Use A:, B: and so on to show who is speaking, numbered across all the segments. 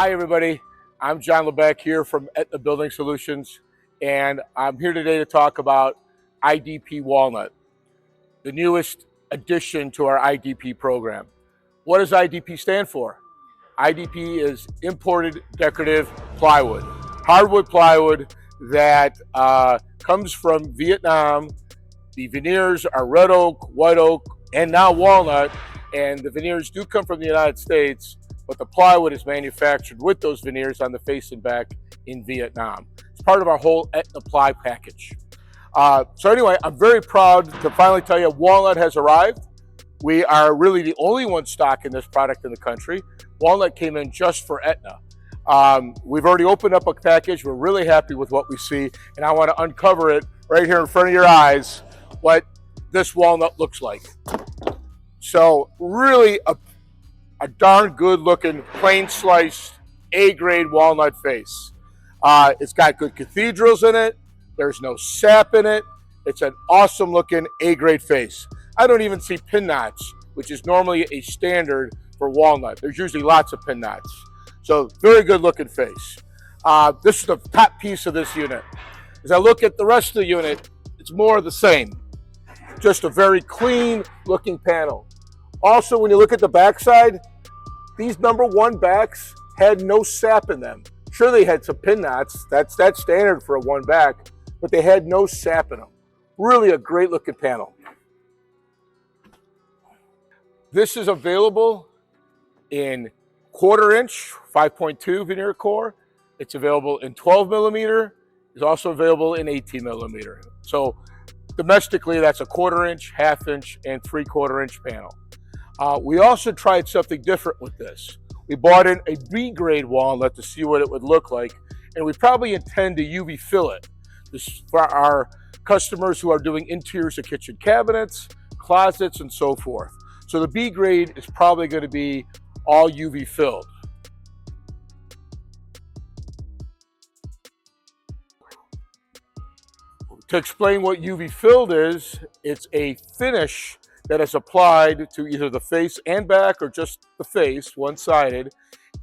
A: Hi everybody, I'm John Lebeck here from Aetna Building Solutions, and I'm here today to talk about IDP Walnut, the newest addition to our IDP program. What does IDP stand for? IDP is imported decorative plywood, hardwood plywood that comes from Vietnam. The veneers are red oak, white oak, and now walnut, and the veneers do come from the United States, but the plywood is manufactured with those veneers on the face and back in Vietnam. It's part of our whole AetnaPly package. So anyway, I'm very proud to finally tell you Walnut has arrived. We are really the only one stocking this product in the country. Walnut came in just for Aetna. We've already opened up a package. We're really happy with what we see, and I want to uncover it right here in front of your eyes, what this walnut looks like. So really a darn good looking, plain sliced, A-grade walnut face. It's got good cathedrals in it. There's no sap in it. It's an awesome looking A-grade face. I don't even see pin knots, which is normally a standard for walnut. There's usually lots of pin knots. So very good looking face. This is the top piece of this unit. As I look at the rest of the unit, it's more of the same. Just a very clean looking panel. Also, when you look at the backside, these #1 backs had no sap in them. Sure, they had some pin knots. That's standard for a one back, but they had no sap in them. Really a great looking panel. This is available in 1/4 inch, 5.2 veneer core. It's available in 12 millimeter. It's also available in 18 millimeter. So domestically, that's a 1/4 inch, 1/2 inch, and 3/4 inch panel. We also tried something different with this. We bought in a B-grade walnut to see what it would look like, and we probably intend to UV fill it. This is for our customers who are doing interiors of kitchen cabinets, closets, and so forth. So the B-grade is probably going to be all UV filled. To explain what UV filled is, it's a finish that is applied to either the face and back or just the face, one-sided,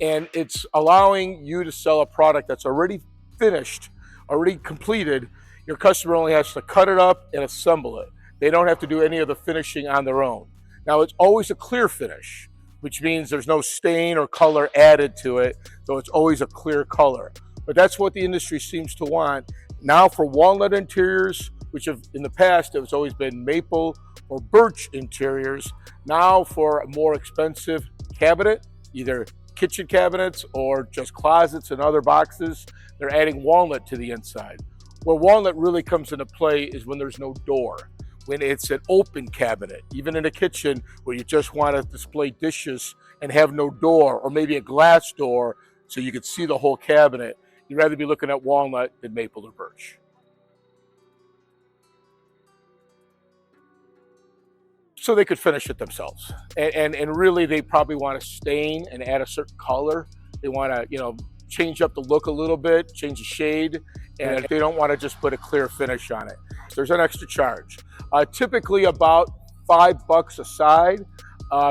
A: and it's allowing you to sell a product that's already finished, already completed. Your customer only has to cut it up and assemble it. They don't have to do any of the finishing on their own. Now, it's always a clear finish, which means there's no stain or color added to it, so it's always a clear color. But that's what the industry seems to want. Now for walnut interiors, which have in the past it was always been maple or birch interiors, now for a more expensive cabinet, either kitchen cabinets or just closets and other boxes, they're adding walnut to the inside. Where walnut really comes into play is when there's no door, when it's an open cabinet, even in a kitchen where you just want to display dishes and have no door, or maybe a glass door so you can see the whole cabinet. You'd rather be looking at walnut than maple or birch. So they could finish it themselves. And really they probably want to stain and add a certain color. They want to, change up the look a little bit, change the shade, and they don't want to just put a clear finish on it. There's an extra charge. Typically about $5 a side,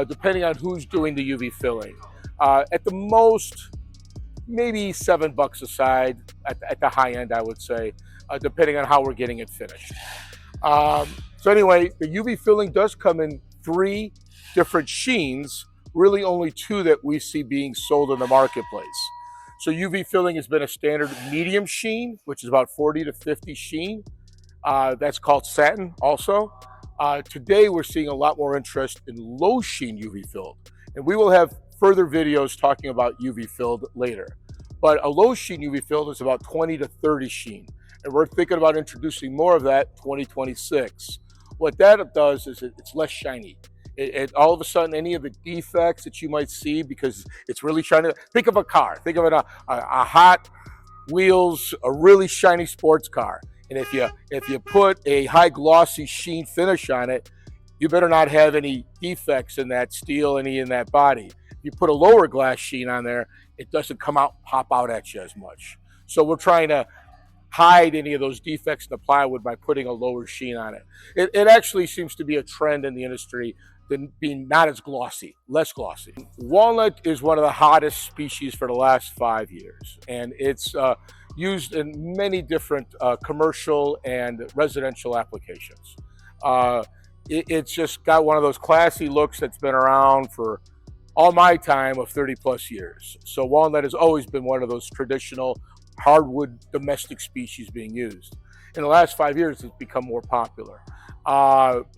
A: depending on who's doing the UV filling. At the most, maybe $7 a side at the high end, I would say, depending on how we're getting it finished. So anyway, the UV filling does come in 3 different sheens, really only 2 that we see being sold in the marketplace. So UV filling has been a standard medium sheen, which is about 40 to 50 sheen. That's called satin also. Today we're seeing a lot more interest in low sheen UV filled, and we will have further videos talking about UV filled later. But a low sheen UV filled is about 20 to 30 sheen, and we're thinking about introducing more of that 2026. What that does is it's less shiny. All of a sudden, any of the defects that you might see because it's really shiny. Think of a car. Think of a Hot Wheels, a really shiny sports car. And if you put a high glossy sheen finish on it, you better not have any defects in that steel, any in that body. If you put a lower glass sheen on there, it doesn't pop out at you as much. So we're trying to hide any of those defects in the plywood by putting a lower sheen on it. It actually seems to be a trend in the industry than being not as glossy, less glossy. Walnut is one of the hottest species for the last 5 years, and it's used in many different commercial and residential applications. Uh, it's just got one of those classy looks that's been around for all my time of 30 plus years. So walnut has always been one of those traditional hardwood domestic species being used. In the last 5 years, it's become more popular.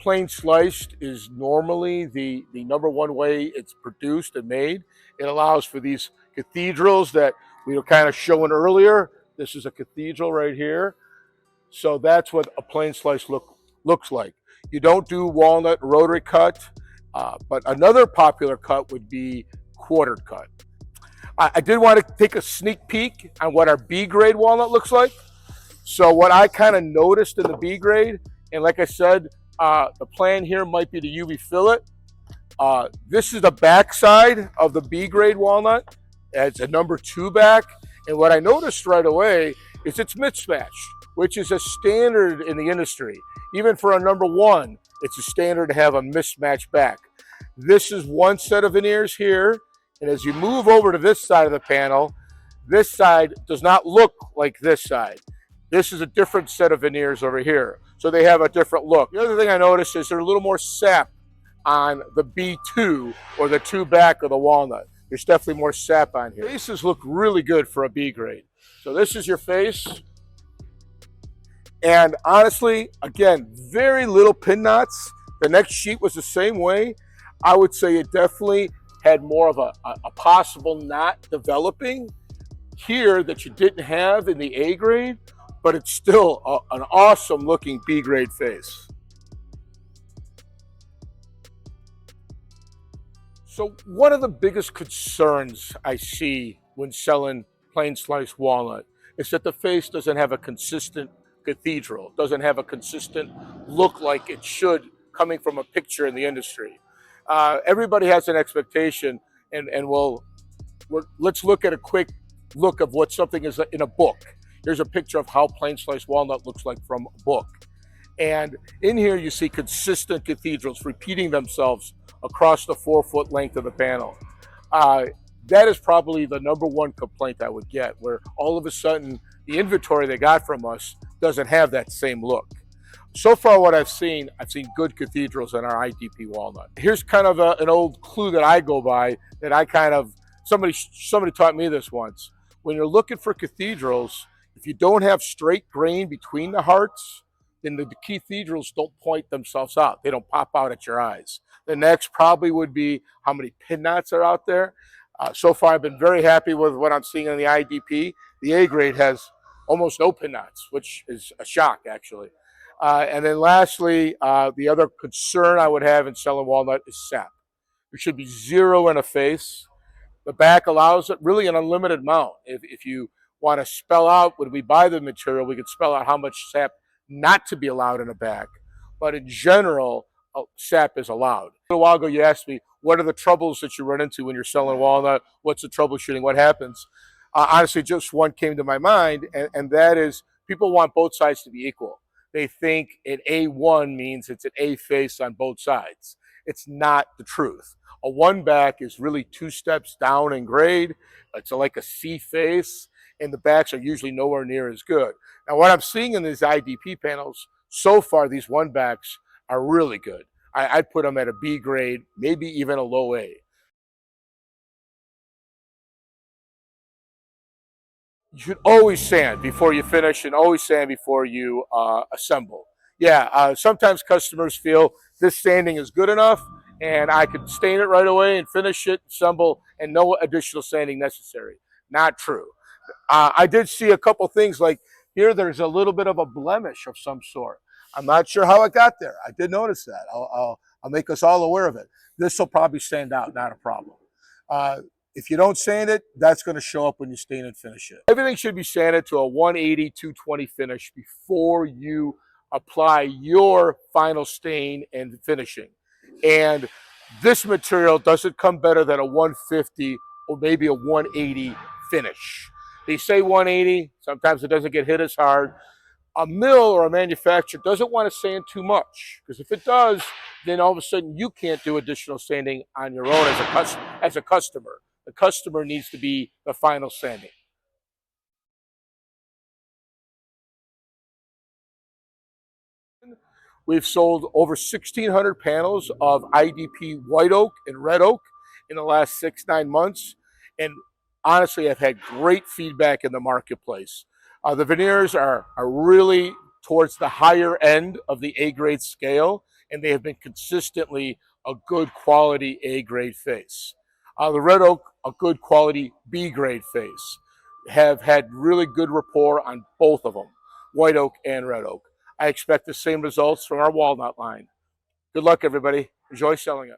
A: Plain sliced is normally the number one way it's produced and made. It allows for these cathedrals that we were kind of showing earlier. This is a cathedral right here. So that's what a plain slice looks like. You don't do walnut rotary cut, but another popular cut would be quartered cut. I did want to take a sneak peek on what our B grade walnut looks like. So what I kind of noticed in the B grade, and like I said, the plan here might be to UV fill it. This is the backside of the B grade walnut. It's a number 2 back. And what I noticed right away is it's mismatched, which is a standard in the industry. Even for a number 1, it's a standard to have a mismatched back. This is one set of veneers here. And as you move over to this side of the panel, this side does not look like this side. This is a different set of veneers over here. So they have a different look. The other thing I noticed is there's a little more sap on the B2 or the 2 back of the walnut. There's definitely more sap on here. Faces look really good for a B grade. So this is your face. And honestly, again, very little pin knots. The next sheet was the same way. I would say it definitely had more of a possible knot developing here that you didn't have in the A grade, but it's still an awesome looking B grade face. So one of the biggest concerns I see when selling plain sliced walnut is that the face doesn't have a consistent cathedral, doesn't have a consistent look like it should coming from a picture in the industry. Everybody has an expectation, and let's look at a quick look of what something is in a book. Here's a picture of how plain sliced walnut looks like from a book. And in here you see consistent cathedrals repeating themselves across the 4-foot length of the panel. That is probably the number 1 complaint I would get, where all of a sudden the inventory they got from us doesn't have that same look. So far what I've seen good cathedrals in our IDP walnut. Here's kind of an old clue that I go by that I kind of, somebody taught me this once. When you're looking for cathedrals, if you don't have straight grain between the hearts, then the cathedrals don't point themselves out. They don't pop out at your eyes. The next probably would be how many pin knots are out there. So far, I've been very happy with what I'm seeing in the IDP. The A grade has almost no pin knots, which is a shock, actually. And then lastly, the other concern I would have in selling walnut is sap. There should be 0 in a face. The back allows it really an unlimited amount. If you want to spell out, when we buy the material, we can spell out how much sap not to be allowed in the back. But in general, sap is allowed. A while ago, you asked me, what are the troubles that you run into when you're selling walnut? What's the troubleshooting? What happens? Honestly, just one came to my mind, and that is people want both sides to be equal. They think an A1 means it's an A face on both sides. It's not the truth. A 1 back is really 2 steps down in grade. It's like a C face, and the backs are usually nowhere near as good. Now, what I'm seeing in these IDP panels, so far, these 1 backs are really good. I'd put them at a B grade, maybe even a low A. You should always sand before you finish and always sand before you assemble. Yeah, sometimes customers feel this sanding is good enough and I could stain it right away and finish it, assemble, and no additional sanding necessary. Not true. I did see a couple things like here there's a little bit of a blemish of some sort. I'm not sure how it got there. I did notice that. I'll make us all aware of it. This will probably stand out, not a problem. If you don't sand it, that's going to show up when you stain and finish it. Everything should be sanded to a 180, 220 finish before you apply your final stain and finishing. And this material doesn't come better than a 150 or maybe a 180 finish. They say 180, sometimes it doesn't get hit as hard. A mill or a manufacturer doesn't want to sand too much because if it does, then all of a sudden you can't do additional sanding on your own as a customer. The customer needs to be the final sanding. We've sold over 1,600 panels of IDP white oak and red oak in the last 6-9 months. And honestly, I've had great feedback in the marketplace. The veneers are really towards the higher end of the A grade scale, and they have been consistently a good quality A grade face. The red oak, a good quality B grade face. Have had really good rapport on both of them, white oak and red oak. I expect the same results from our walnut line. Good luck, everybody. Enjoy selling it.